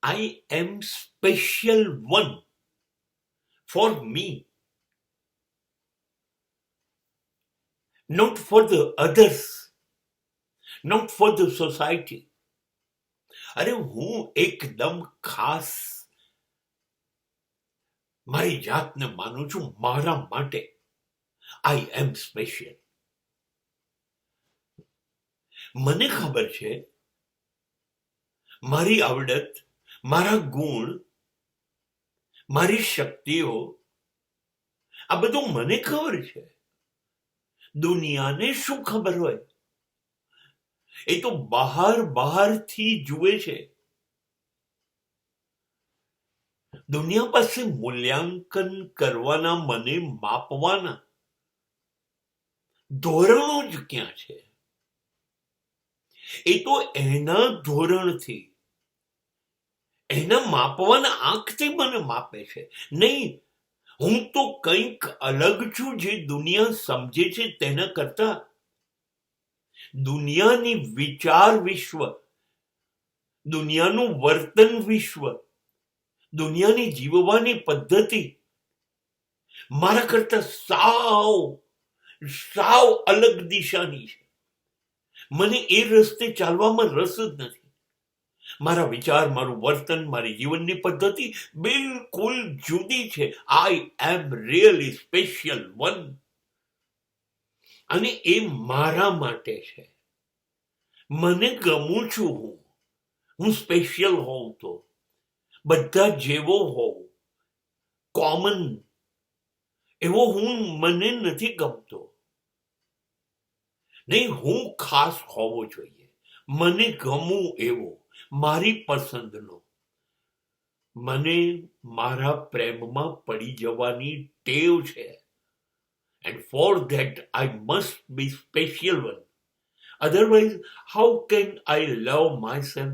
I am special one for me, not for the others, not for the society. અરે હું એકદમ ખાસ મારી જાતને માનું છું મારા માટે. આઈ એમ સ્પેશિયલ. મને ખબર છે મારી આવડત, મારા ગુણ, મારી શક્તિઓ, આ બધું મને ખબર છે. દુનિયાને શું ખબર હોય? એ તો બહારથી જુએ છે. દુનિયા પાસે મૂલ્યાંકન કરવાના, મને માપવાના ધોરણો જ ક્યાં છે? એ તો એના ધોરણથી, એના માપવાના આંખથી મને માપે છે. નહીં, હું તો કંઈક અલગ છું જે દુનિયા સમજે છે તેના કરતા. દુનિયાની વિચાર વિશ્વ, દુનિયાનું વર્તન વિશ્વ, દુનિયાની જીવવાની પદ્ધતિ મારા કરતા સાવ અલગ દિશાની છે. મને એ રસ્તે ચાલવામાં રસ જ નથી. મારા વિચાર, મારું વર્તન, મારી જીવનની પદ્ધતિ બિલકુલ જુદી છે. આઈ એમ રિયલી સ્પેશિયલ વન. અને એ મારા માટે છે. મને ગમું છું હું સ્પેશિયલ હોઉં તો. બધા જેવો હોઉં, કોમન એવો હું મને નથી ગમતો. નહીં, હું ખાસ હોવો જોઈએ. મને ગમું એવો, મારી પસંદનો. મને મારા પ્રેમમાં પડી જવાની ટેવ છે. And for that I must be special one. Otherwise, how can I love myself?